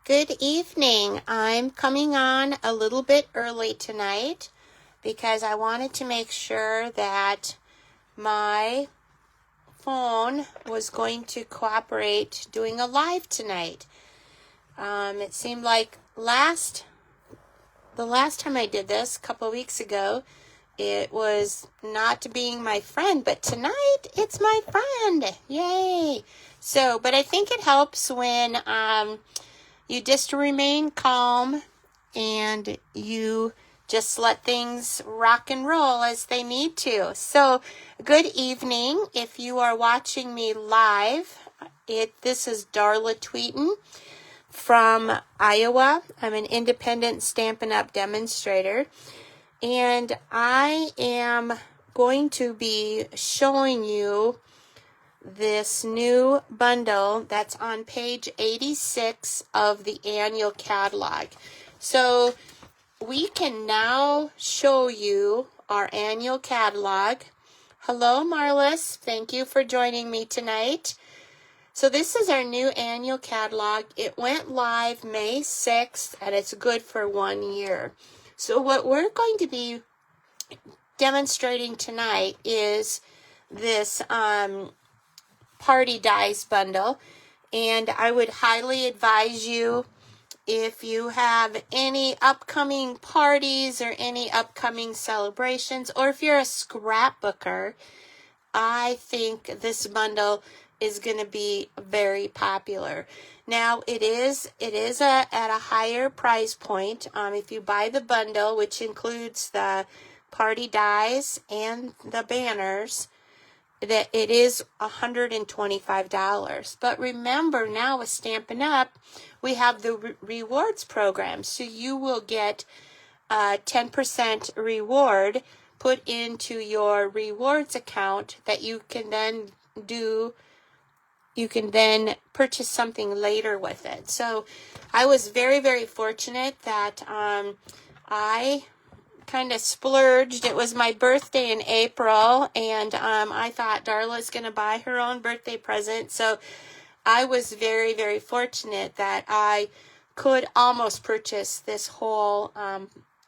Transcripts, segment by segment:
Good evening. I'm coming on a little bit early tonight because I wanted to make sure that my phone was going to cooperate doing a live tonight. It seemed like the last time I did this, a couple of weeks ago, it was not being my friend, but tonight it's my friend. Yay! So, but I think it helps when you just remain calm and you just let things rock and roll as they need to. So, good evening. If you are watching me live, this is Darla Tweeten from Iowa. I'm an independent Stampin' Up! Demonstrator. And I am going to be showing you this new bundle that's on page 86 of the annual catalog. So we can now show you our annual catalog. Hello, Marlis. Thank you for joining me tonight. So this is our new annual catalog. It went live May 6th, and it's good for 1 year. So what we're going to be demonstrating tonight is this Party Dies bundle, and I would highly advise you, if you have any upcoming parties or any upcoming celebrations, or if you're a scrapbooker, I think this bundle is going to be very popular. Now it is at a higher price point. If you buy the bundle, which includes the Party Dies and the banners, that it is $125. But remember, now with Stampin' Up!, we have the rewards program. So you will get a 10% reward put into your rewards account that you can then purchase something later with it. So I was very, very fortunate that I kind of splurged. It was my birthday in April, and I thought Darla's going to buy her own birthday present. So I was very, very fortunate that I could almost purchase this whole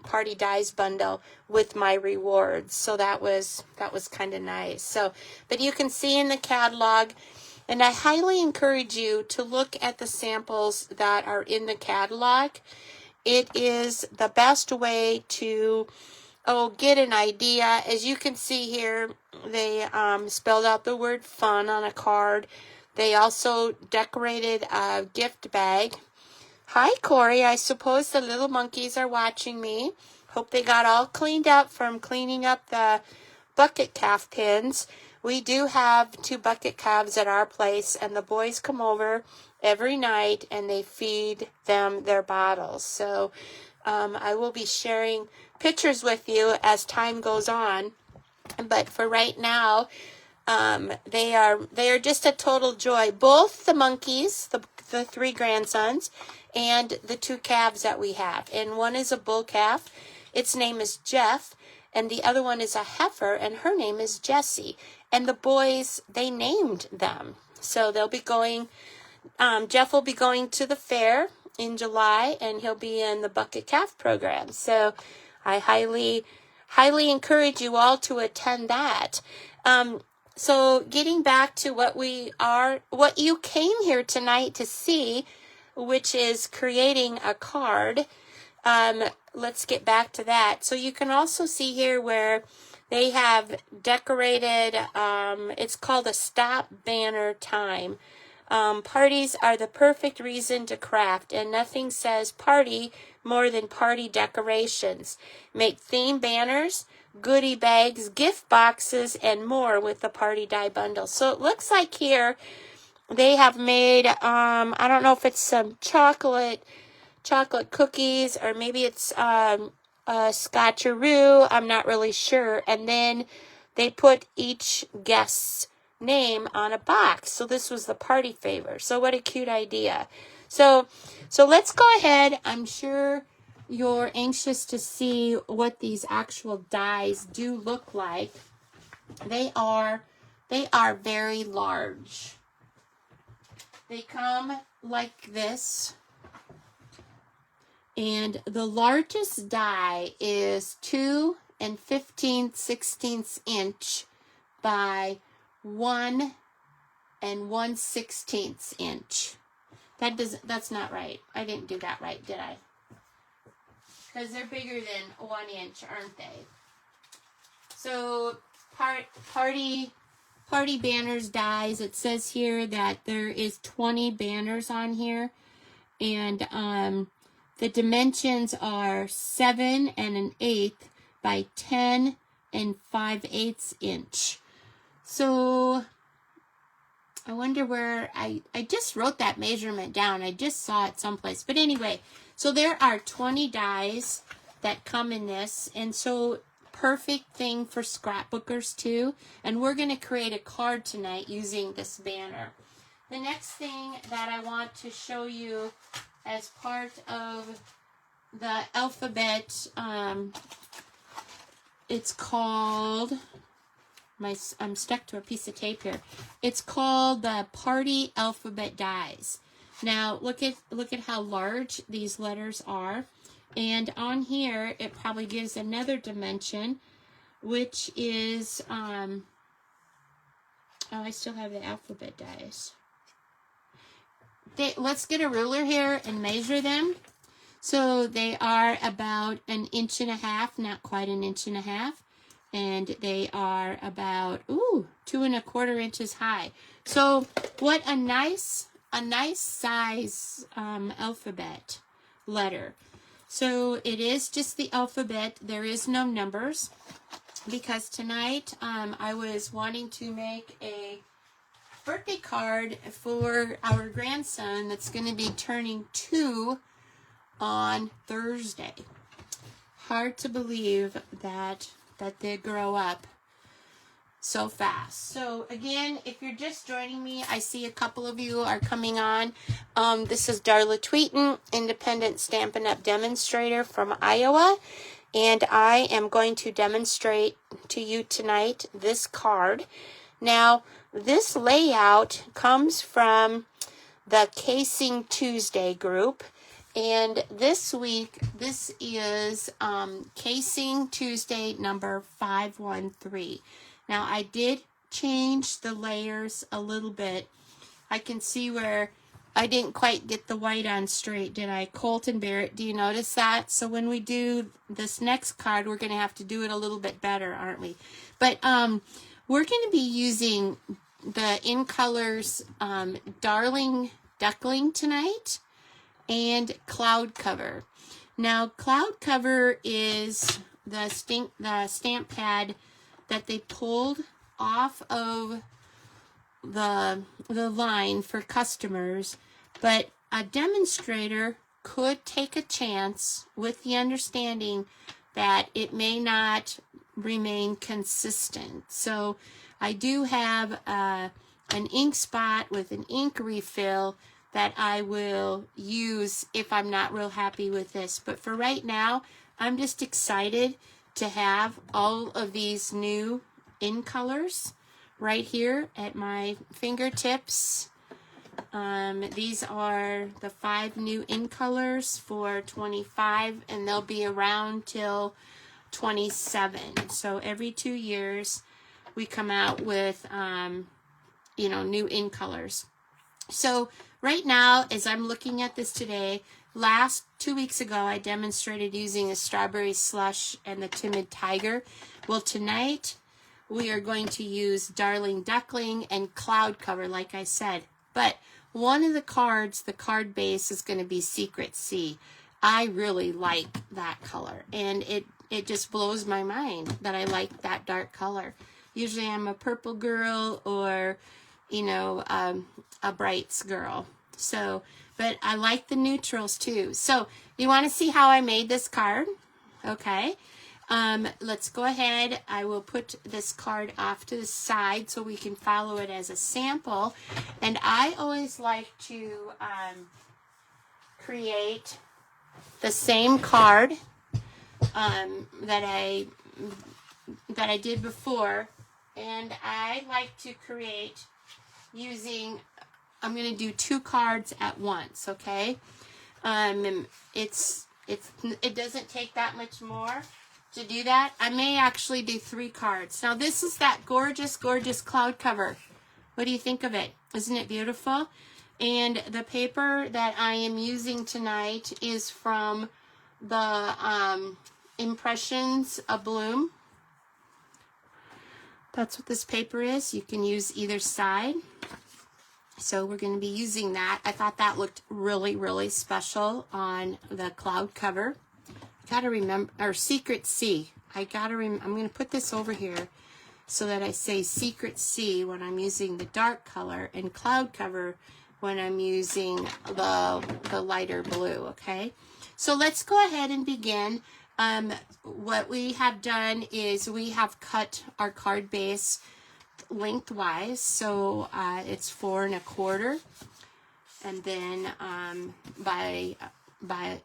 Party Dies bundle with my rewards. So that was kind of nice. So, but you can see in the catalog, and I highly encourage you to look at the samples that are in the catalog. It is the best way to get an idea. As you can see here, they spelled out the word fun on a card. They also decorated a gift bag. Hi, Corey. I suppose the little monkeys are watching me. Hope they got all cleaned up from cleaning up the bucket calf pins. We do have 2 bucket calves at our place, and the boys come over every night and they feed them their bottles. So I will be sharing pictures with you as time goes on. But for right now, they are just a total joy. Both the monkeys, the 3 grandsons, and the 2 calves that we have. And one is a bull calf. Its name is Jeff. And the other one is a heifer, and her name is Jessie. And the boys, they named them. So they'll be going, Jeff will be going to the fair in July, and he'll be in the bucket calf program. So I highly, highly encourage you all to attend that. So getting back to what you came here tonight to see, which is creating a card. Let's get back to that. So you can also see here where they have decorated, it's called a stop banner time. Parties are the perfect reason to craft, and nothing says party more than party decorations. Make theme banners, goodie bags, gift boxes, and more with the Party Die bundle. So it looks like here they have made, I don't know if it's some chocolate cookies, or maybe it's scotcheroo. I'm not really sure. And then they put each guest's name on a box. So this was the party favor. So what a cute idea. So let's go ahead. I'm sure you're anxious to see what these actual dies do look like. They are very large. They come like this. And the largest die is 2 15/16 inch by 1 1/16 inch. That's not right. I didn't do that right, did I? Because they're bigger than 1 inch, aren't they? So party banners dies. It says here that there is 20 banners on here, and the dimensions are 7 1/8 by 10 5/8 inch. So I wonder where I just wrote that measurement down. I just saw it someplace. But anyway, so there are 20 dies that come in this, and so perfect thing for scrapbookers too. And we're going to create a card tonight using this banner. The next thing that I want to show you as part of the alphabet, it's called, I'm stuck to a piece of tape here. It's called the Party Alphabet Dies. Now look at how large these letters are. And on here, it probably gives another dimension, which is, oh, I still have the alphabet dies. Let's get a ruler here and measure them. So they are about 1.5 inches, not quite 1.5 inches. And they are about, 2¼ inches high. So what a nice size alphabet letter. So it is just the alphabet. There is no numbers, because tonight I was wanting to make a birthday card for our grandson that's going to be turning 2 on Thursday. Hard to believe that they grow up so fast. So again, if you're just joining me, I see a couple of you are coming on. This is Darla Tweeten, independent Stampin' Up! Demonstrator from Iowa, and I am going to demonstrate to you tonight this card. Now, this layout comes from the Casing Tuesday group, and this week, this is Casing Tuesday number 513. Now, I did change the layers a little bit. I can see where I didn't quite get the white on straight, did I? Colton Barrett, do you notice that? So when we do this next card, we're going to have to do it a little bit better, aren't we? But we're going to be using the In Colors Darling Duckling tonight and Cloud Cover. Now, Cloud Cover is the stamp pad that they pulled off of the line for customers, but a demonstrator could take a chance with the understanding that it may not remain consistent. So I do have an ink spot with an ink refill that I will use if I'm not real happy with this. But for right now, I'm just excited to have all of these new In Colors right here at my fingertips. These are the 5 new In Colors for 25, and they'll be around till 27. So every 2 years we come out with new In Colors. So right now, as I'm looking at this today, 2 weeks ago I demonstrated using a Strawberry Slush and the Timid Tiger. Well, tonight we are going to use Darling Duckling and Cloud Cover, like I said. But one of the cards, the card base, is going to be Secret Sea. I really like that color, and it just blows my mind that I like that dark color. Usually I'm a purple girl or, a brights girl. So, but I like the neutrals too. So you want to see how I made this card? Okay. Let's go ahead. I will put this card off to the side so we can follow it as a sample. And I always like to create the same card that I did before. And I like to create using, I'm going to do 2 cards at once, okay? It doesn't take that much more to do that. I may actually do 3 cards. Now this is that gorgeous, gorgeous cloud cover. What do you think of it? Isn't it beautiful? And the paper that I am using tonight is from the Impressions of Bloom. That's what this paper is. You can use either side. So we're going to be using that. I thought that looked really, really special on the cloud cover. Gotta remember, or Secret C. I'm going to put this over here so that I say Secret C when I'm using the dark color, and cloud cover when I'm using the lighter blue, okay? So let's go ahead and begin. What we have done is we have cut our card base lengthwise, so it's 4 1/4, and then by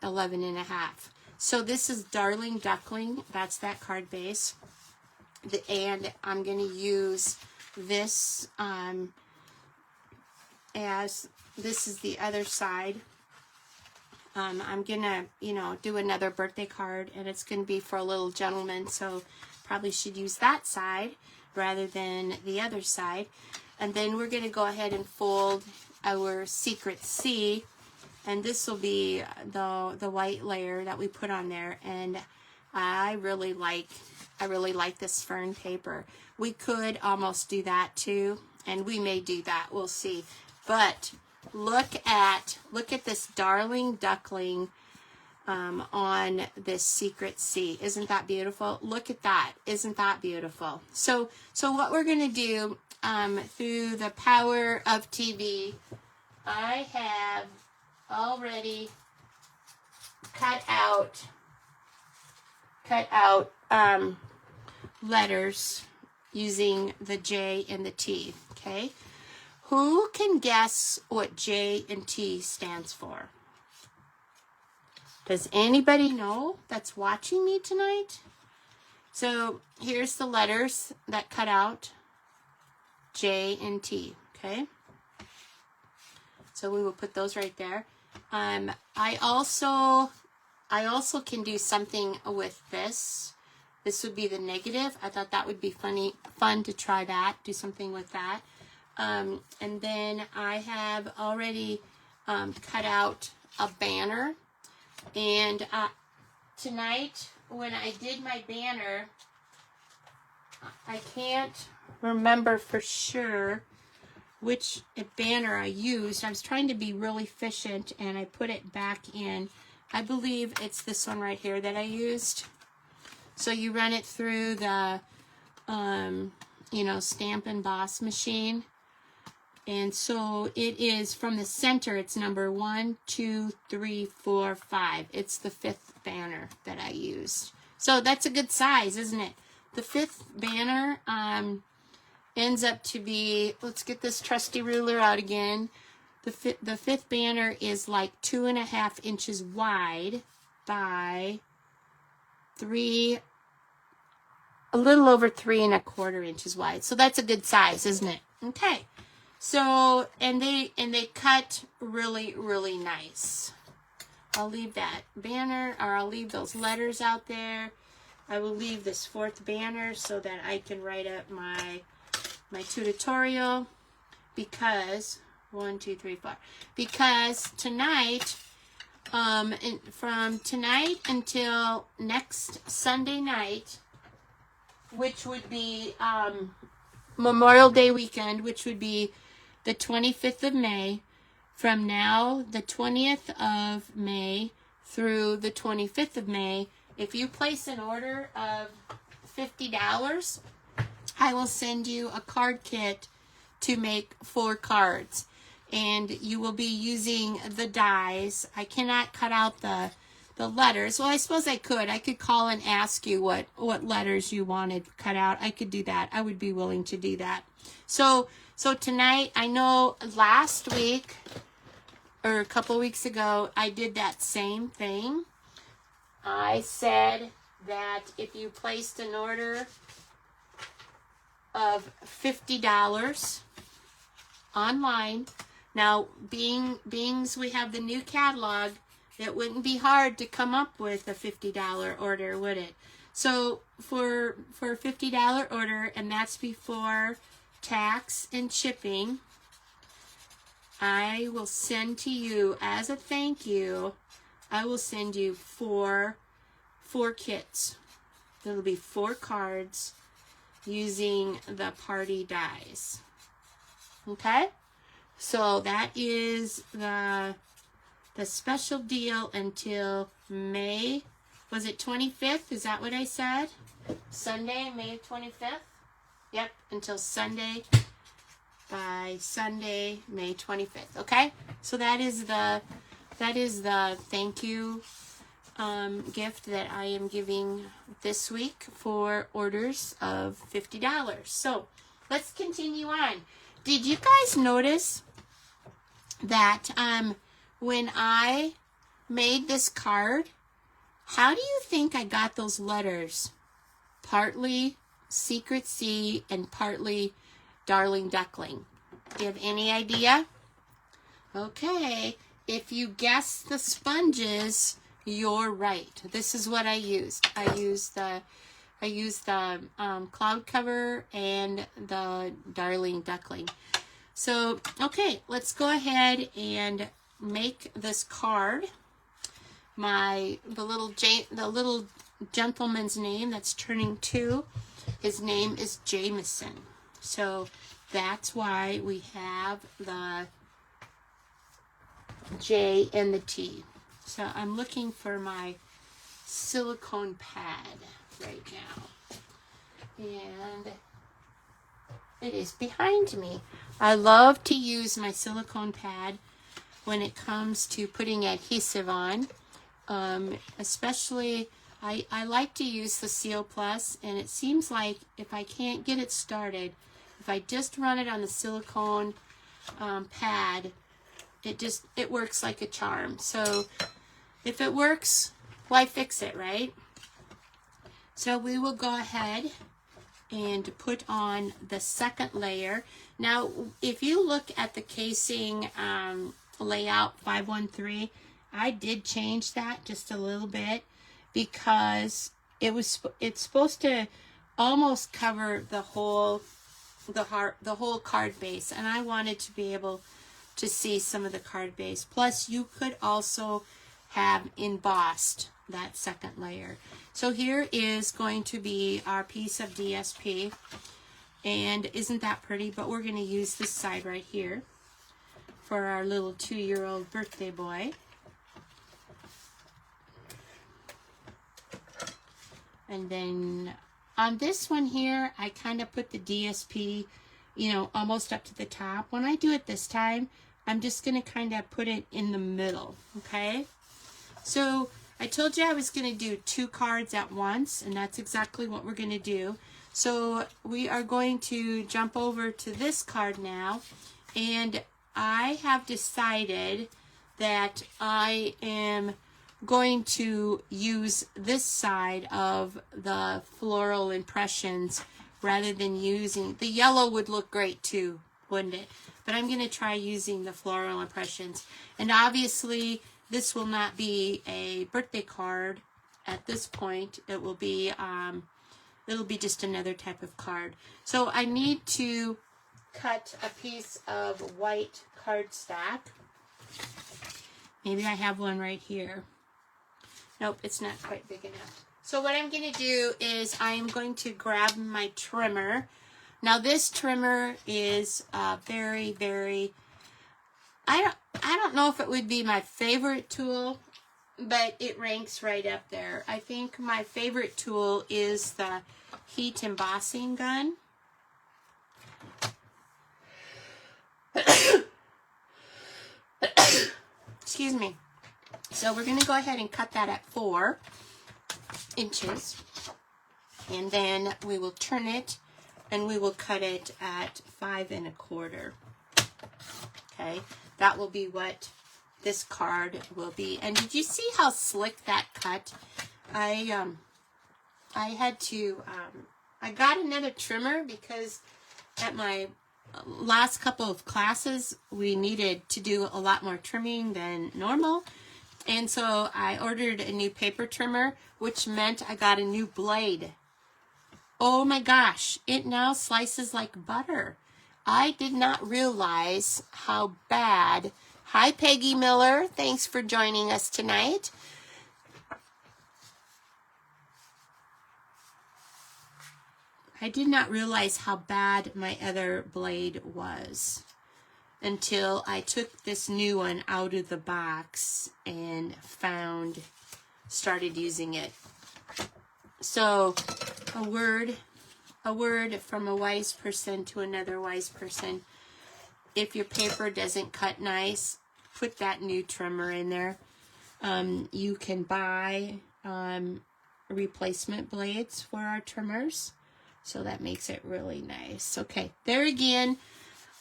11 1/2. So this is Darling Duckling. That's that card base, and I'm going to use this as this is the other side. I'm gonna, do another birthday card, and it's gonna be for a little gentleman, so probably should use that side rather than the other side. And then we're gonna go ahead and fold our Secret C, and this will be the white layer that we put on there. And I really like this fern paper. We could almost do that too, and we may do that. We'll see. But look at this Darling Duckling on this Secret C. Isn't that beautiful? Look at that. Isn't that beautiful? So what we're going to do through the power of TV, I have already cut out letters using the J and the T, okay? Who can guess what J and T stands for? Does anybody know that's watching me tonight? So here's the letters that cut out J and T, okay? So we will put those right there. I also can do something with this. This would be the negative. I thought that would be fun to try that, do something with that. And then I have already cut out a banner. And tonight, when I did my banner, I can't remember for sure which banner I used. I was trying to be really efficient, and I put it back in. I believe it's this one right here that I used. So you run it through the, Stamp and Emboss machine. And so it is from the center, it's number 1, 2, 3, 4, 5. It's the 5th banner that I used. So that's a good size, isn't it? The 5th banner ends up to be, let's get this trusty ruler out again. The 5th banner is like 2.5 inches wide by a little over 3 1/4 inches wide. So that's a good size, isn't it? Okay. So, and they cut really, really nice. I'll leave that banner, or I'll leave those letters out there. I will leave this 4th banner so that I can write up my tutorial, because 1, 2, 3, 4. Because tonight, from tonight until next Sunday night, which would be Memorial Day weekend, which would be the 25th of May, from now, the 20th of May through the 25th of May, if you place an order of $50, I will send you a card kit to make 4 cards. And you will be using the dies. I cannot cut out the letters. Well, I suppose I could. I could call and ask you what letters you wanted cut out. I could do that. I would be willing to do that. So tonight, I know last week or a couple weeks ago, I did that same thing. I said that if you placed an order of $50 online, now being we have the new catalog, It wouldn't be hard to come up with a $50 order, would it? So for a $50 order, and that's before tax and shipping, I will send to you, as a thank you, I will send you four kits. There'll be 4 cards using the party dies. Okay? So that is the special deal until May, was it 25th? Is that what I said? Sunday, May 25th? Yep, until Sunday, by Sunday, May 25th. Okay? So that is the thank you gift that I am giving this week for orders of $50. So let's continue on. Did you guys notice that when I made this card, how do you think I got those letters? Partly Secret Sea and partly Darling Duckling. Do you have any idea? Okay, if you guess the sponges, you're right. This is what I used. I used the cloud cover and the Darling Duckling. So, okay, let's go ahead and make this card. The little gentleman's name that's turning 2, his name is Jameson. So that's why we have the J and the T. So I'm looking for my silicone pad right now. And it is behind me. I love to use my silicone pad when it comes to putting adhesive on. Especially, I like to use the Seal Plus, and it seems like if I can't get it started, if I just run it on the silicone pad, it works like a charm. So if it works, why fix it, right? So we will go ahead and put on the second layer. Now, if you look at the casing layout 513, I did change that just a little bit because it's supposed to almost cover the whole card base, and I wanted to be able to see some of the card base. Plus, you could also have embossed that second layer. So here is going to be our piece of DSP, and isn't that pretty? But we're going to use this side right here for our little 2-year-old birthday boy. And then on this one here, I kind of put the DSP, almost up to the top. When I do it this time, I'm just going to kind of put it in the middle, okay? So I told you I was going to do 2 cards at once, and that's exactly what we're going to do. So we are going to jump over to this card now, and I have decided that I am going to use this side of the floral impressions rather than using the yellow. Would look great too, wouldn't it? But I'm going to try using the floral impressions, and obviously this will not be a birthday card at this point. It'll be just another type of card. So I need to cut a piece of white cardstock. Maybe I have one right here. Nope, it's not quite big enough. So what I'm going to do is I'm going to grab my trimmer. Now this trimmer is very, very, I don't know if it would be my favorite tool, but it ranks right up there. I think my favorite tool is the heat embossing gun. Excuse me. So we're going to go ahead and cut that at 4 inches, and then we will turn it and we will cut it at 5 1/4. Okay, that will be what this card will be. And did you see how slick that cut? I had to I got another trimmer because at my last couple of classes we needed to do a lot more trimming than normal. And so I ordered a new paper trimmer, which meant I got a new blade. Oh my gosh, it now slices like butter. I did not realize how bad. Hi, Peggy Miller. Thanks for joining us tonight. I did not realize how bad my other blade was until I took this new one out of the box and started using it. So a word from a wise person to another wise person. If your paper doesn't cut nice, put that new trimmer in there. You can buy replacement blades for our trimmers, so that makes it really nice. Okay, there again,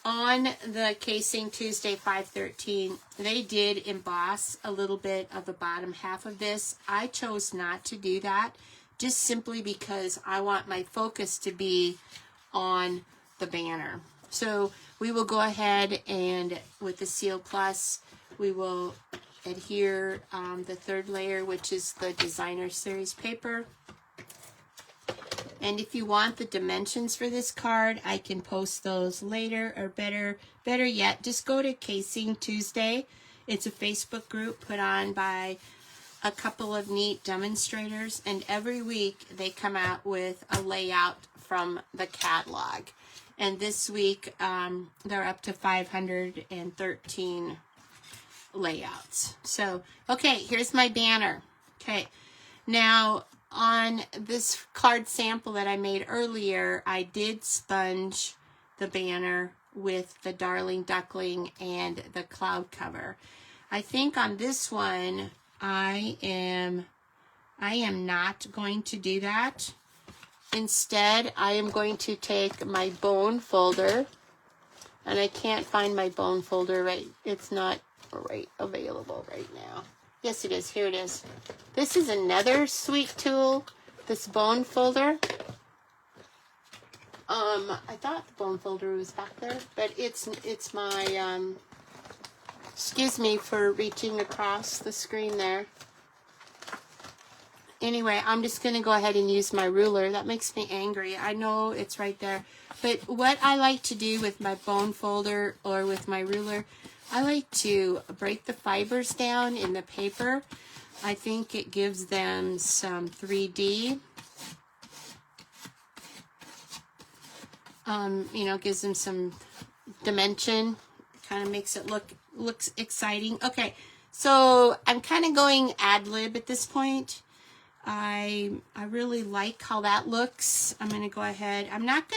on the Casing Tuesday 513, they did emboss a little bit of the bottom half of this. I chose not to do that, just simply because I want my focus to be on the banner. So we will go ahead and with the Seal Plus, we will adhere the third layer, which is the Designer Series paper. And if you want the dimensions for this card, I can post those later, or better yet, just go to Casing Tuesday. It's a Facebook group put on by a couple of neat demonstrators, and every week they come out with a layout from the catalog. And this week, they're up to 513 layouts. So, okay, here's my banner. Okay, now on this card sample that I made earlier, I did sponge the banner with the Darling Duckling and the cloud cover. I think on this one, I am not going to do that. Instead, I am going to take my bone folder, and I can't find my bone folder right. It's not right available right now. Yes, it is. Here it is. This is another sweet tool, this bone folder. I thought the bone folder was back there, but it's my, excuse me for reaching across the screen there. Anyway, I'm just going to go ahead and use my ruler. That makes me angry. I know it's right there. But what I like to do with my bone folder or with my ruler, I like to break the fibers down in the paper. I think it gives them some 3D. Gives them some dimension. Kind of makes it looks exciting. Okay, so I'm kind of going ad lib at this point. I really like how that looks. I'm gonna go ahead. I'm not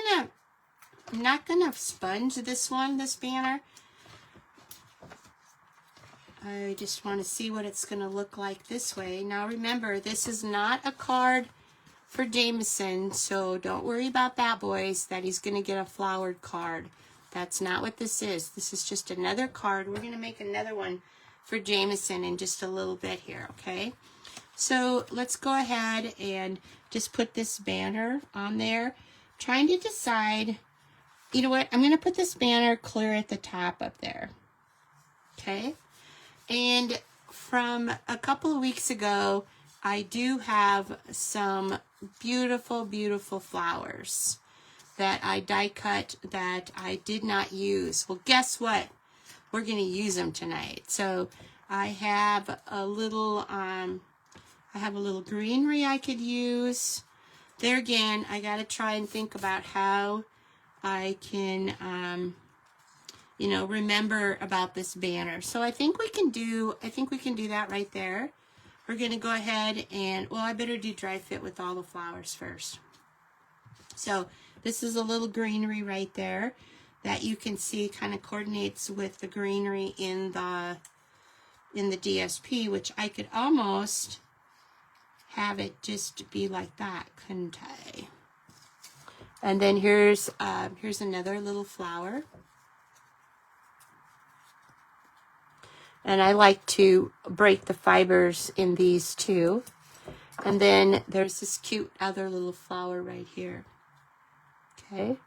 gonna sponge this banner. I just want to see what it's gonna look like this way. Now remember, this is not a card for Jameson, so don't worry about that, boys, that he's gonna get a flowered card. That's not what this is. This is just another card. We're gonna make another one for Jameson in just a little bit here, okay? So let's go ahead and just put this banner on there. Trying to decide, you know what, I'm going to put this banner clear at the top up there. Okay. And from a couple of weeks ago, I do have some beautiful, beautiful flowers that I die cut that I did not use. Well, guess what? We're going to use them tonight. So I have a little greenery I could use. There again, I got to try and think about how I can, remember about this banner. So I think we can do that right there. We're going to go ahead and, well, I better do dry fit with all the flowers first. So this is a little greenery right there that you can see kind of coordinates with the greenery in the DSP, which I could almost have it just be like that, couldn't I? And then here's another little flower. And I like to break the fibers in these too. And then there's this cute other little flower right here. Okay.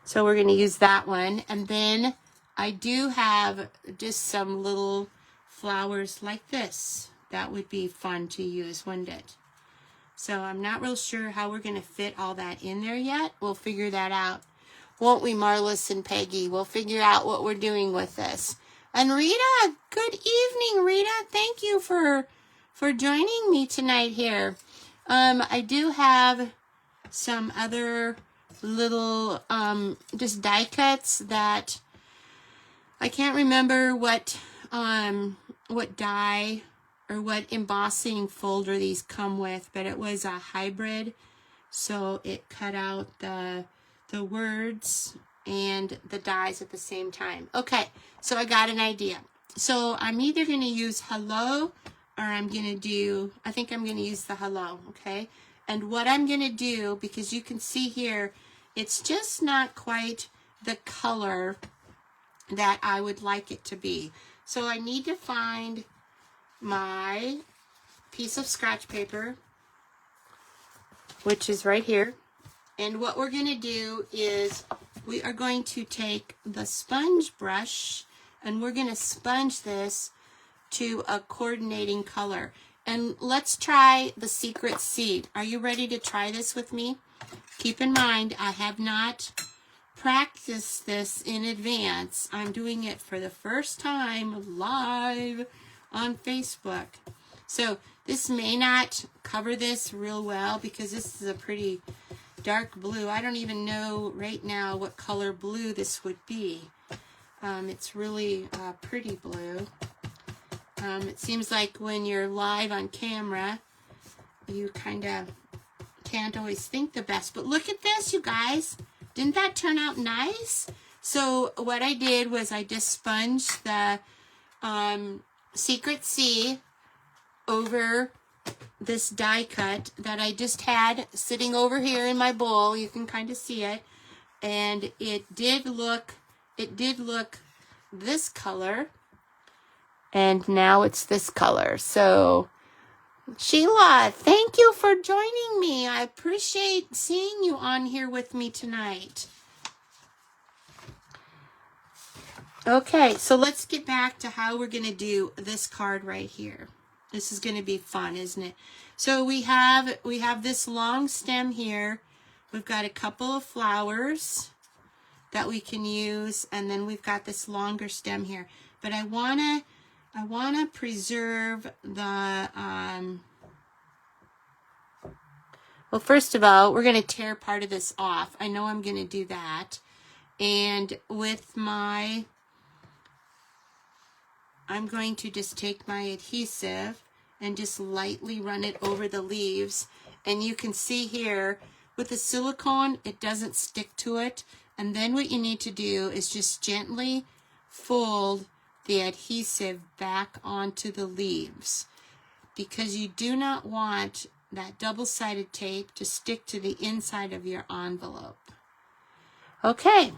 So we're going to use that one. And then I do have just some little flowers like this. That would be fun to use, wouldn't it? So I'm not real sure how we're going to fit all that in there yet. We'll figure that out. Won't we, Marlis and Peggy? We'll figure out what we're doing with this. And Rita, good evening, Rita. Thank you for joining me tonight here. I do have some other little just die cuts that I can't remember what die or what embossing folder these come with, but it was a hybrid, so it cut out the words and the dies at the same time. Okay, so I got an idea. So I'm either going to use hello or I think I'm going to use the hello, okay? And what I'm going to do, because you can see here, it's just not quite the color that I would like it to be. So I need to find my piece of scratch paper, which is right here. And what we're going to do is we are going to take the sponge brush and we're going to sponge this to a coordinating color. And let's try the secret seed. Are you ready to try this with me? Keep in mind, I have not practiced this in advance. I'm doing it for the first time live on Facebook. So this may not cover this real well because this is a pretty dark blue. I don't even know right now what color blue this would be. It's really pretty blue. It seems like when you're live on camera, you kind of can't always think the best. But look at this, you guys. Didn't that turn out nice? So what I did was I just sponged the Secret C over this die cut that I just had sitting over here in my bowl. You can kind of see it. And it did look this color. And now it's this color. So Sheila, thank you for joining me. I appreciate seeing you on here with me tonight. Okay, so let's get back to how we're going to do this card right here. This is going to be fun, isn't it? So we have this long stem here. We've got a couple of flowers that we can use, and then we've got this longer stem here. But I want to preserve the well, first of all, we're going to tear part of this off. I know I'm going to do that. And with I'm going to just take my adhesive and just lightly run it over the leaves. And you can see here, with the silicone, it doesn't stick to it. And then what you need to do is just gently fold the adhesive back onto the leaves, because you do not want that double-sided tape to stick to the inside of your envelope. Okay,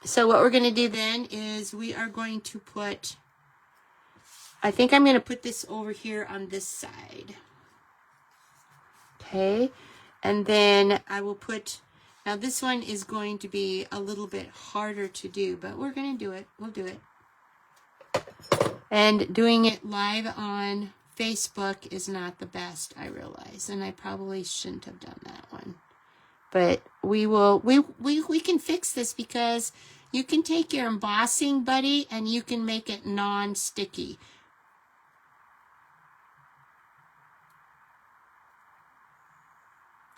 so what we're going to do then is we are going to put, I think I'm going to put this over here on this side. Okay, and then I will put, now this one is going to be a little bit harder to do, but we're going to do it. We'll do it. And doing it live on Facebook is not the best, I realize, and I probably shouldn't have done that one. But we can fix this, because you can take your embossing buddy and you can make it non-sticky.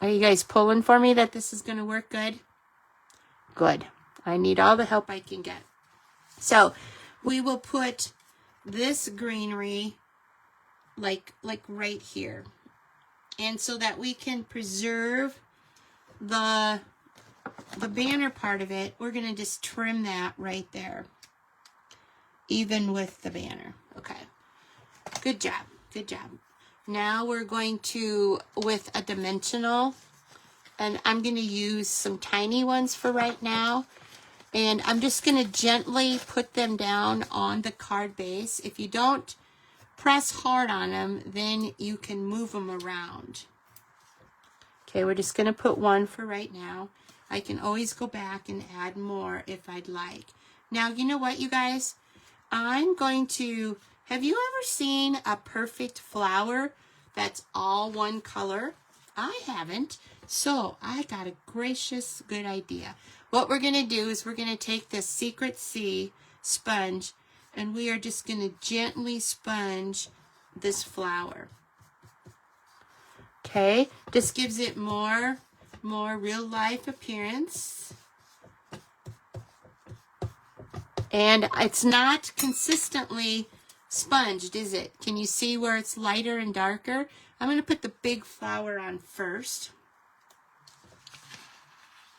Are you guys pulling for me that this is going to work good? Good. I need all the help I can get. So we will put this greenery like right here. And so that we can preserve the banner part of it, we're going to just trim that right there, even with the banner. Okay. Good job. Good job. Now we're going to, with a dimensional, and I'm going to use some tiny ones for right now. And I'm just going to gently put them down on the card base. If you don't press hard on them, then you can move them around. Okay, we're just going to put one for right now. I can always go back and add more if I'd like. Now, you know what, you guys? I'm going to Have you ever seen a perfect flower that's all one color? I haven't. So I got a gracious good idea. What we're going to do is we're going to take this Secret Sea sponge and we are just going to gently sponge this flower. Okay, just gives it more real life appearance. And it's not consistently sponged, is it? Can you see where it's lighter and darker? I'm going to put the big flower on first.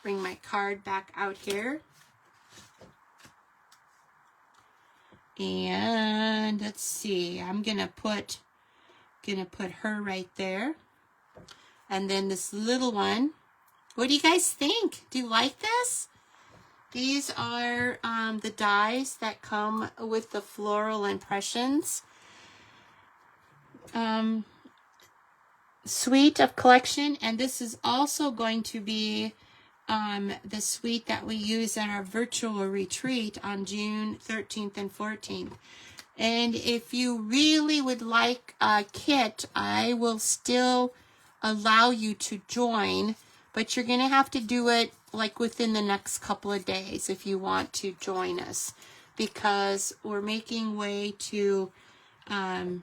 Bring my card back out here. And let's see, I'm going to put her right there. And then this little one. What do you guys think? Do you like this? These are the dies that come with the floral impressions. Suite of collection, and this is also going to be the suite that we use at our virtual retreat on June 13th and 14th. And if you really would like a kit, I will still allow you to join, but you're going to have to do it like within the next couple of days if you want to join us, because we're making way to, you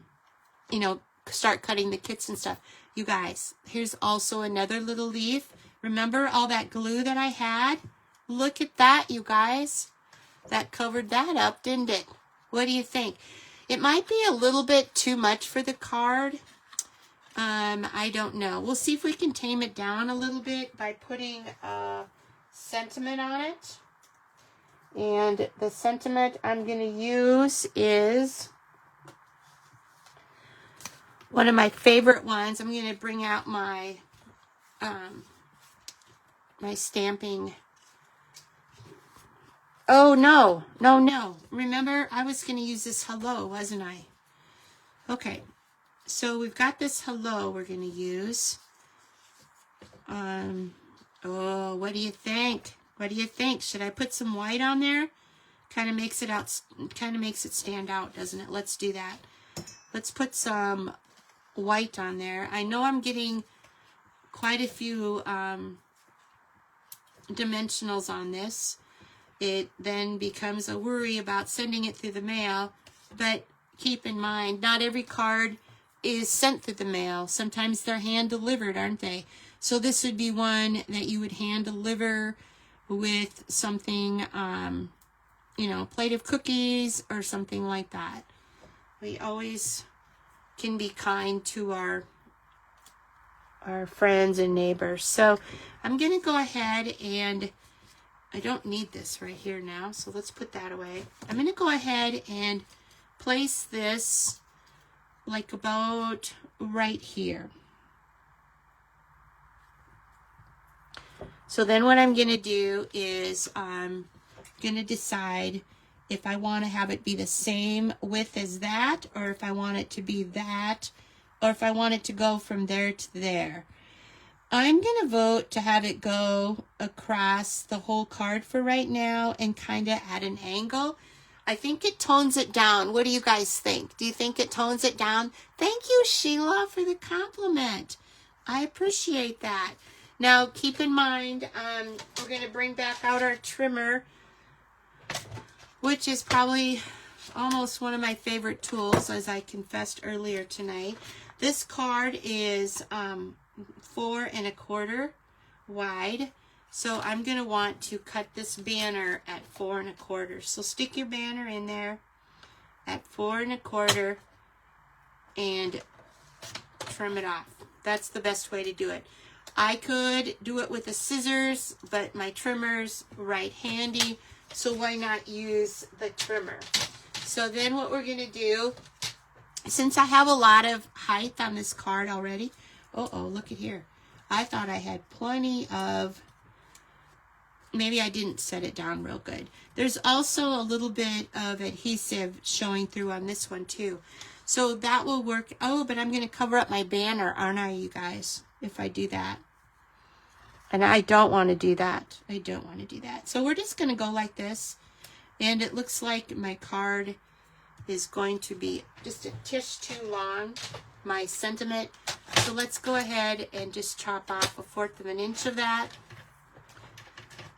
know, start cutting the kits and stuff. You guys, here's also another little leaf. Remember all that glue that I had? Look at that, you guys. That covered that up, didn't it? What do you think? It might be a little bit too much for the card. I don't know. We'll see if we can tame it down a little bit by putting sentiment on it. And the sentiment I'm going to use is one of my favorite ones. I'm going to bring out my my stamping. Oh, no. Remember, I was going to use this hello, wasn't I? Okay. So we've got this hello we're going to use. Oh, what do you think? What do you think? Should I put some white on there? Kind of makes it stand out, doesn't it? Let's do that. Let's put some white on there. I know I'm getting quite a few dimensionals on this. It then becomes a worry about sending it through the mail, but keep in mind, not every card is sent through the mail. Sometimes they're hand delivered, aren't they? So this would be one that you would hand deliver with something, you know, a plate of cookies or something like that. We always can be kind to our friends and neighbors. So I'm going to go ahead and I don't need this right here now, so let's put that away. I'm going to go ahead and place this like about right here. So then what I'm going to do is I'm going to decide if I want to have it be the same width as that, or if I want it to be that, or if I want it to go from there to there. I'm going to vote to have it go across the whole card for right now and kind of at an angle. I think it tones it down. What do you guys think? Do you think it tones it down? Thank you, Sheila, for the compliment. I appreciate that. Now, keep in mind, we're going to bring back out our trimmer, which is probably almost one of my favorite tools, as I confessed earlier tonight. This card is 4 1/4 wide, so I'm going to want to cut this banner at 4 1/4. So stick your banner in there at 4 1/4 and trim it off. That's the best way to do it. I could do it with the scissors, but my trimmer's right handy, so why not use the trimmer? So then what we're going to do, since I have a lot of height on this card already, look at here. I thought I had plenty of, maybe I didn't set it down real good. There's also a little bit of adhesive showing through on this one too. So that will work. Oh, but I'm going to cover up my banner, aren't I, you guys, if I do that? And I don't want to do that. I don't want to do that. So we're just going to go like this. And it looks like my card is going to be just a tish too long, my sentiment. So let's go ahead and just chop off 1/4 of an inch of that.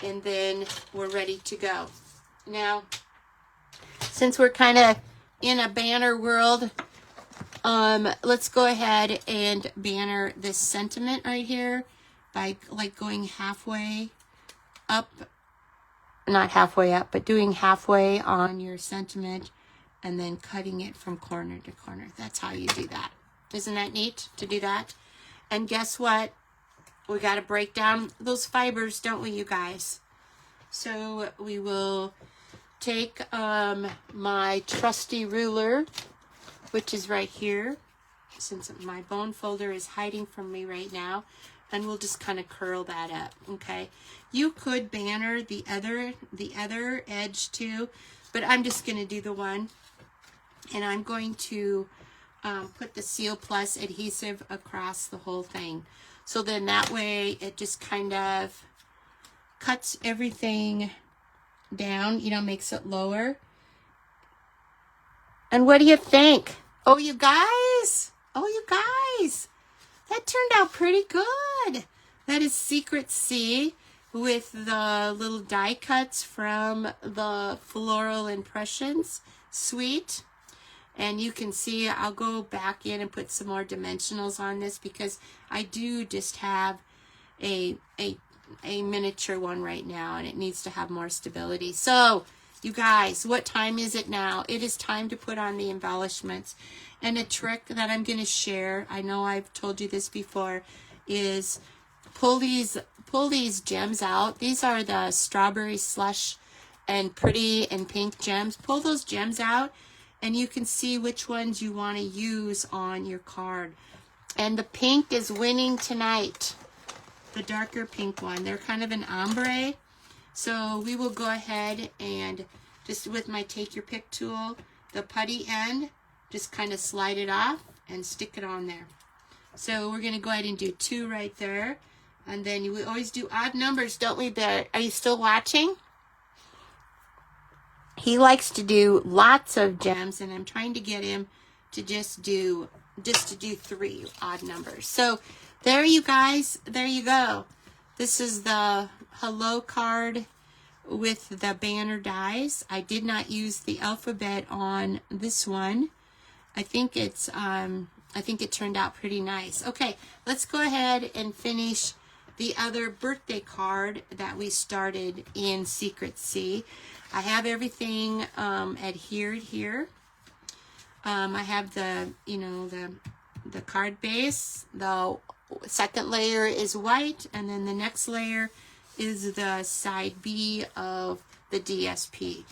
And then we're ready to go. Now, since we're kind of in a banner world, let's go ahead and banner this sentiment right here by like going halfway up, not halfway up, but doing halfway on your sentiment and then cutting it from corner to corner. That's how you do that. Isn't that neat to do that? And guess what? We got to break down those fibers, don't we, you guys? So we will take my trusty ruler, which is right here, since my bone folder is hiding from me right now, and we'll just kind of curl that up, okay? You could banner the other edge too, but I'm just going to do the one, and I'm going to put the Seal Plus adhesive across the whole thing. So then that way it just kind of cuts everything down, you know, makes it lower. And what do you think? Oh, you guys, that turned out pretty good. That is Secret C with the little die cuts from the Floral Impressions suite. And you can see I'll go back in and put some more dimensionals on this because I do just have a miniature one right now and it needs to have more stability. So, you guys, what time is it now? It is time to put on the embellishments. And a trick that I'm going to share, I know I've told you this before, is pull these gems out. These are the strawberry slush and pretty and pink gems. Pull those gems out and you can see which ones you want to use on your card. And the pink is winning tonight. The darker pink one. They're kind of an ombre. So we will go ahead and just with my take your pick tool, the putty end, just kind of slide it off and stick it on there. So we're going to go ahead and do 2 right there. And then we always do odd numbers, don't we, Bear? Are you still watching? He likes to do lots of gems, and I'm trying to get him to just do 3 odd numbers. So there you guys, there you go. This is the hello card with the banner dies. I did not use the alphabet on this one. I think it turned out pretty nice. Okay, let's go ahead and finish the other birthday card that we started in Secret C. I have everything adhered here. I have the card base. The second layer is white, and then the next layer is the side B of the DSP.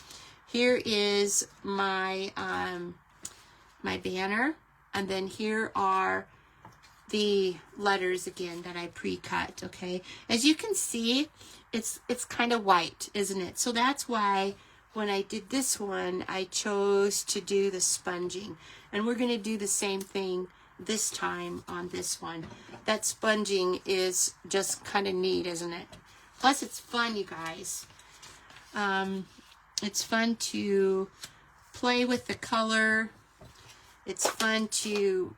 Here is my my banner, and then here are the letters again that I pre-cut. Okay, as you can see, it's kind of white, isn't it? So that's why when I did this one, I chose to do the sponging, and we're going to do the same thing this time on this one. That sponging is just kind of neat, isn't it? Plus it's fun, you guys. It's fun to play with the color. It's fun to,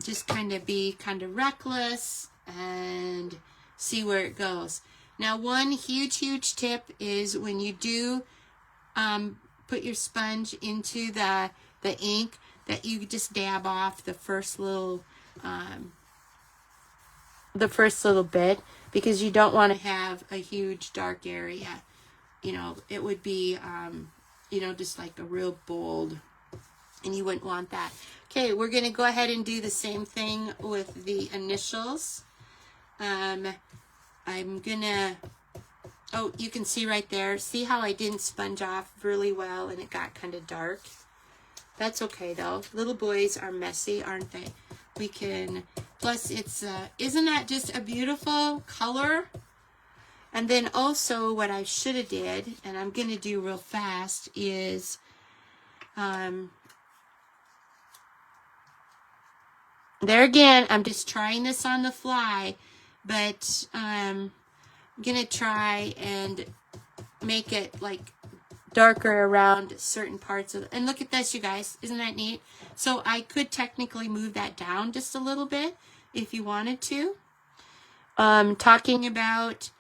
just kind of be kind of reckless and see where it goes. Now, one huge tip is when you do put your sponge into the ink, that you just dab off the first little bit, because you don't want to have a huge dark area. It would be just like a real bold, and you wouldn't want that. Okay, we're going to go ahead and do the same thing with the initials. I'm gonna, you can see right there, see how I didn't sponge off really well and it got kind of dark? That's okay though. Little boys are messy, aren't they? We can, plus it's, isn't that just a beautiful color? And then also what I should have did, and I'm gonna do real fast, is, there again, I'm just trying this on the fly, but I'm gonna try and make it like darker around certain parts of it. And look at this, you guys. Isn't that neat? So I could technically move that down just a little bit if you wanted to. Talking about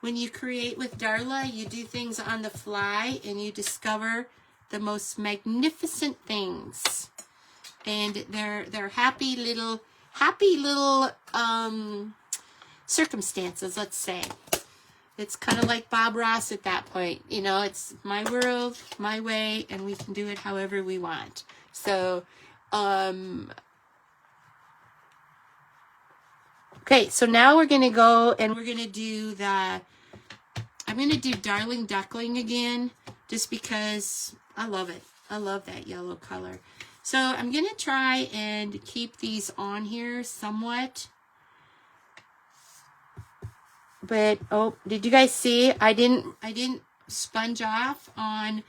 when you create with Darla, you do things on the fly and you discover the most magnificent things. And they're happy little circumstances, let's say. It's kind of like Bob Ross at that point. You know, it's my world, my way, and we can do it however we want. So, okay, so now we're going to go and we're going to do I'm going to do Darling Duckling again, just because I love it. I love that yellow color. So I'm going to try and keep these on here somewhat. But, oh, did you guys see? I didn't sponge off on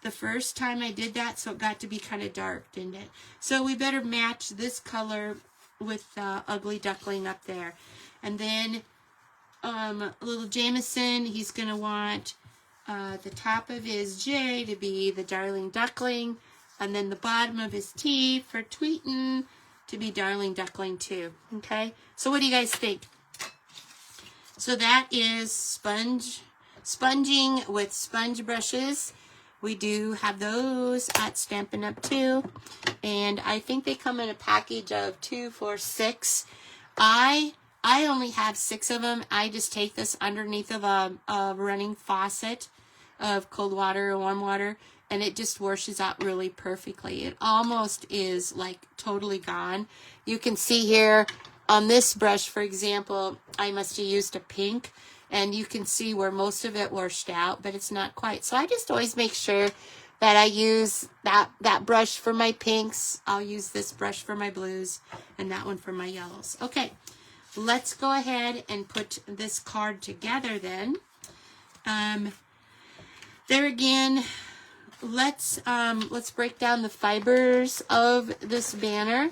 the first time I did that, so it got to be kind of dark, didn't it? So we better match this color with Ugly Duckling up there. And then little Jameson, he's going to want the top of his J to be the Darling Duckling, and then the bottom of his T for Tweeten to be Darling Duckling too. Okay? So what do you guys think? So that is sponging with sponge brushes. We do have those at Stampin' Up! Too. And I think they come in a package of 2, 4, 6. I only have 6 of them. I just take this underneath of a running faucet of cold water or warm water, and it just washes out really perfectly. It almost is like totally gone. You can see here on this brush, for example, I must have used a pink, and you can see where most of it washed out, but it's not quite. So I just always make sure that I use that brush for my pinks. I'll use this brush for my blues, and that one for my yellows. Okay, let's go ahead and put this card together then. There again, let's break down the fibers of this banner.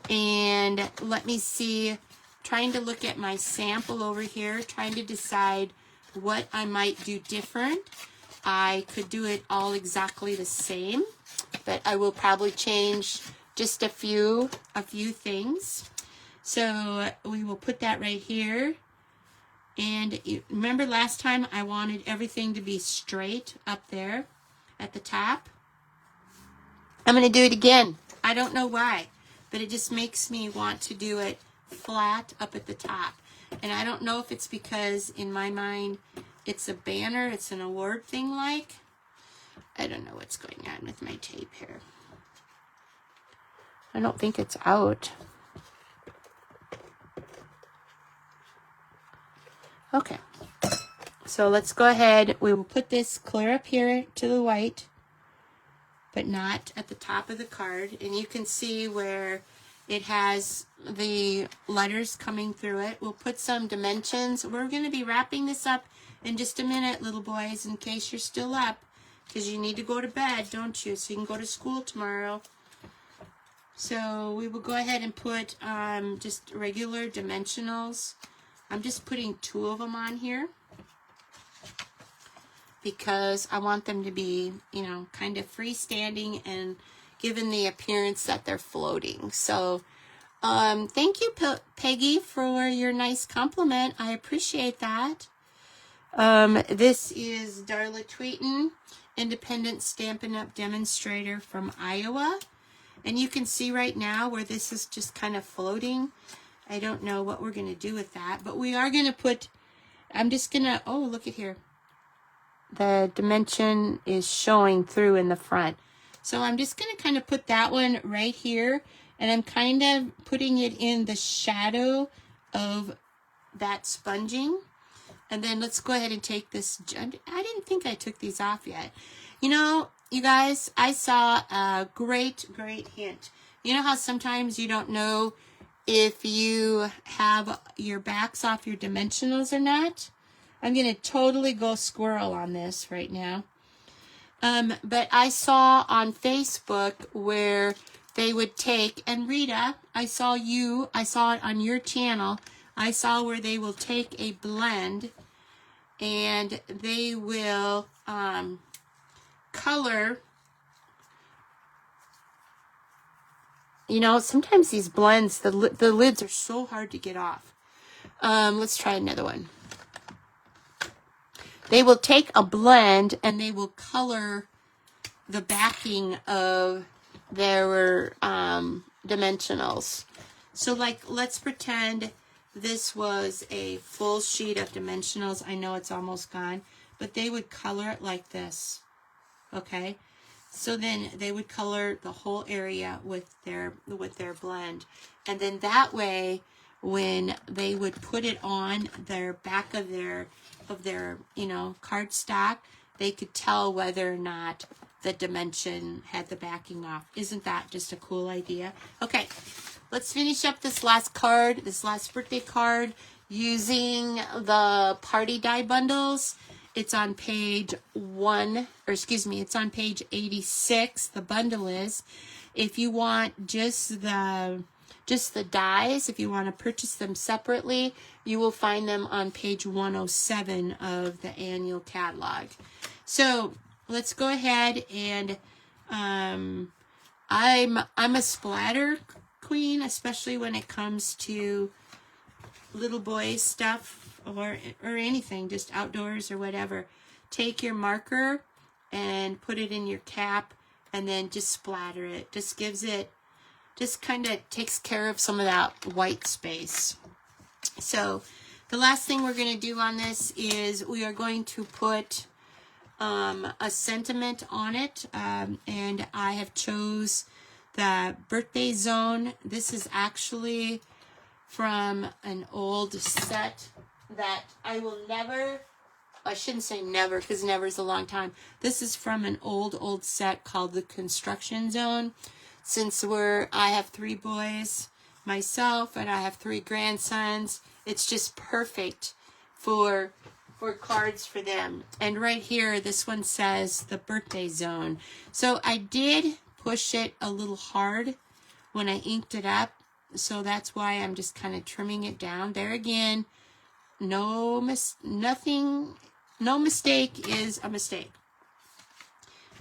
And let me see, trying to look at my sample over here, trying to decide what I might do different. I could do it all exactly the same, but I will probably change just a few things. So we will put that right here. And remember last time I wanted everything to be straight up there at the top? I'm going to do it again. I don't know why, but it just makes me want to do it flat up at the top. And I don't know if it's because in my mind it's a banner, it's an award thing like. I don't know what's going on with my tape here. I don't think it's out. Okay, so let's go ahead. We will put this clear up here to the white, but not at the top of the card. And you can see where it has the letters coming through it. We'll put some dimensions. We're going to be wrapping this up in just a minute, little boys, in case you're still up, because you need to go to bed, don't you? So you can go to school tomorrow. So we will go ahead and put just regular dimensionals. I'm just putting 2 of them on here because I want them to be, you know, kind of freestanding and given the appearance that they're floating. So thank you, Peggy, for your nice compliment. I appreciate that. This is Darla Tweeten, Independent Stampin' Up! Demonstrator from Iowa. And you can see right now where this is just kind of floating. I don't know what we're going to do with that, but we are going to put, I'm just going to, oh, look at here. The dimension is showing through in the front. So I'm just going to kind of put that one right here, and I'm kind of putting it in the shadow of that sponging. And then let's go ahead and take this. I didn't think I took these off yet. You know, you guys, I saw a great hint. You know how sometimes you don't know if you have your backs off your dimensionals or not? I'm going to totally go squirrel on this right now. But I saw on Facebook where they would take, and Rita, I saw it on your channel. I saw where they will take a blend and they will color, you know, sometimes these blends, the lids are so hard to get off. Let's try another one. They will take a blend and they will color the backing of their dimensionals. So like, let's pretend this was a full sheet of dimensionals. I know it's almost gone, but they would color it like this. Okay, so then they would color the whole area with their blend, and then that way, when they would put it on their back of their you know, cardstock, they could tell whether or not the dimension had the backing off. Isn't that just a cool idea? Okay, let's finish up this last card, this last birthday card, using the party die bundles. It's on page it's on page 86, the bundle is. If you want just the dies, if you want to purchase them separately, you will find them on page 107 of the annual catalog. So let's go ahead and I'm a splatter queen, especially when it comes to little boys stuff or anything, just outdoors or whatever. Take your marker and put it in your cap and then just splatter it. Just gives it, just kind of takes care of some of that white space. So the last thing we're going to do on this is we are going to put a sentiment on it, and I have chose the birthday zone. This is actually from an old set that I will never, I shouldn't say never because never is a long time. This is from an old set called the Construction Zone. Since I have 3 boys myself and I have 3 grandsons, it's just perfect for cards for them. And right here, this one says the birthday zone. So I did push it a little hard when I inked it up. So that's why I'm just kind of trimming it down. There again, no mistake is a mistake.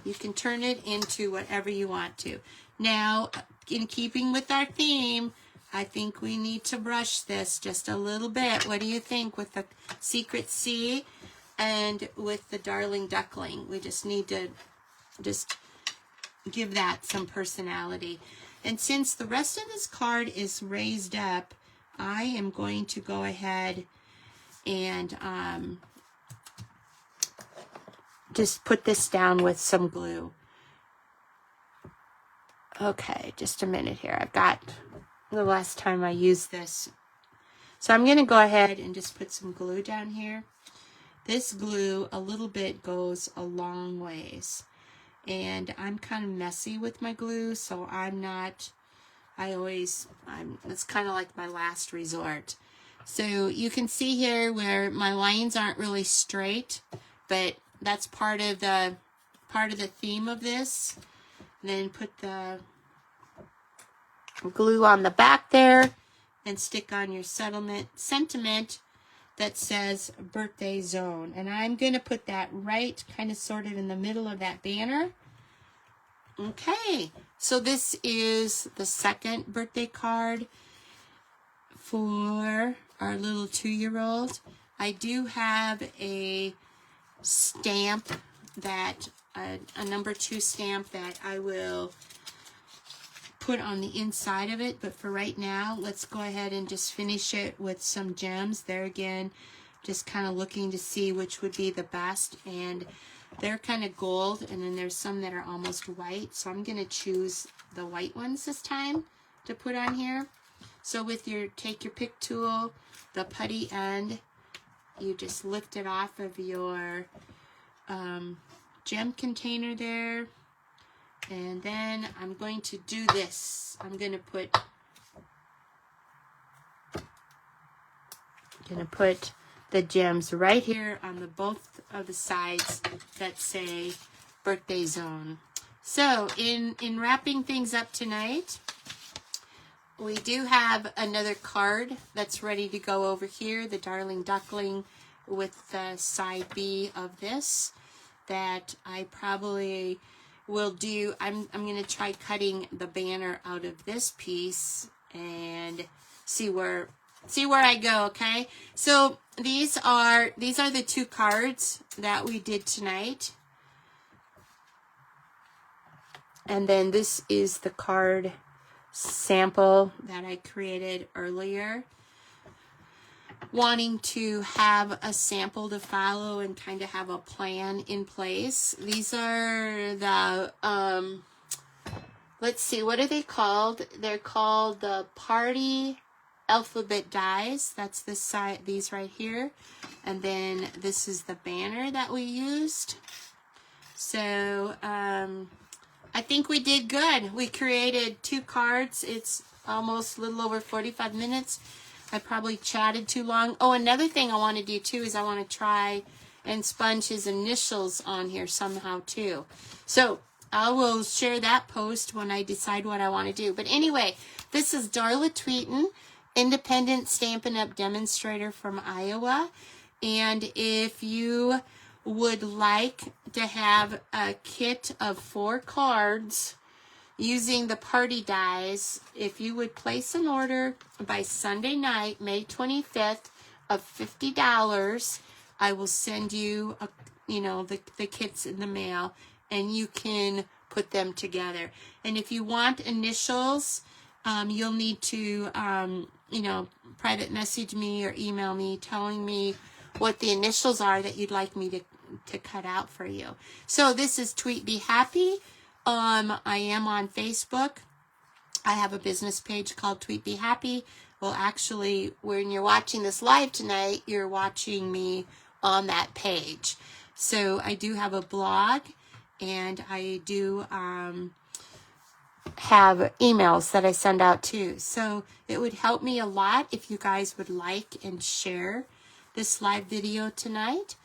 You can turn it into whatever you want to. Now, in keeping with our theme, I think we need to brush this just a little bit. What do you think with the Secret C and with the Darling Duckling? We just need to just give that some personality. And since the rest of this card is raised up, I am going to go ahead and just put this down with some glue. Okay, just a minute here. I've got the last time I used this. So I'm going to go ahead and just put some glue down here. This glue, a little bit, goes a long ways. And I'm kind of messy with my glue, so it's kind of like my last resort. So you can see here where my lines aren't really straight, but that's part of the theme of this. And then put the glue on the back there and stick on your sentiment that says birthday zone. And I'm going to put that right kind of sort of in the middle of that banner. Okay, so this is the second birthday card for our little 2-year-old. I do have a stamp that a number 2 stamp that I will put on the inside of it, but for right now, let's go ahead and just finish it with some gems. There again, just kind of looking to see which would be the best, and they're kind of gold, and then there's some that are almost white, so I'm going to choose the white ones this time to put on here. So with take your pick tool, the putty end, you just lift it off of your gem container there, and then I'm going to do this. I'm going to put the gems right here on both of the sides that say birthday zone. So in wrapping things up tonight, we do have another card that's ready to go over here, the Darling Duckling with the side B of this. that I probably will do. I'm going to try cutting the banner out of this piece and see where I go, okay? So these are the 2 cards that we did tonight. And then this is the card sample that I created earlier. Wanting to have a sample to follow and kind of have a plan in place. These are the, let's see, what are they called? They're called the Party Alphabet Dies. That's this side, these right here. And then this is the banner that we used. So, I think we did good. We created 2 cards. It's almost a little over 45 minutes. I probably chatted too long. Oh, another thing I want to do too is I want to try and sponge his initials on here somehow too. So I will share that post when I decide what I want to do. But anyway, this is Darla Tweeten, independent Stampin' Up! Demonstrator from Iowa. And if you would like to have a kit of 4 cards using the party dies, if you would place an order by Sunday night, May 25th, of $50, I will send you the kits in the mail, and you can put them together. And if you want initials, you'll need to private message me or email me telling me what the initials are that you'd like me to cut out for you. So this is Tweet Be Happy. I am on Facebook. I have a business page called Tweet Be Happy. Well, actually, when you're watching this live tonight, you're watching me on that page. So I do have a blog, and I do have emails that I send out too. So it would help me a lot if you guys would like and share this live video tonight.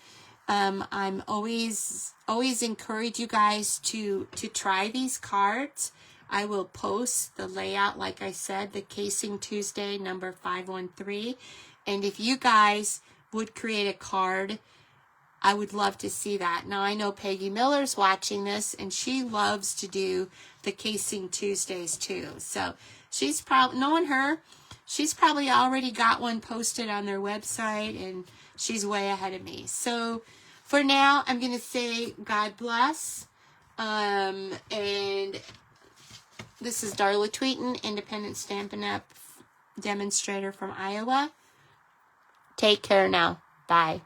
I'm always encourage you guys to try these cards. I will post the layout, like I said, the Casing Tuesday number 513. And if you guys would create a card, I would love to see that. Now, I know Peggy Miller's watching this, and she loves to do the Casing Tuesdays too. So she's probably, knowing her, she's probably already got one posted on their website, and she's way ahead of me. So for now, I'm going to say God bless. And this is Darla Tweeten, independent Stampin' Up! Demonstrator from Iowa. Take care now. Bye.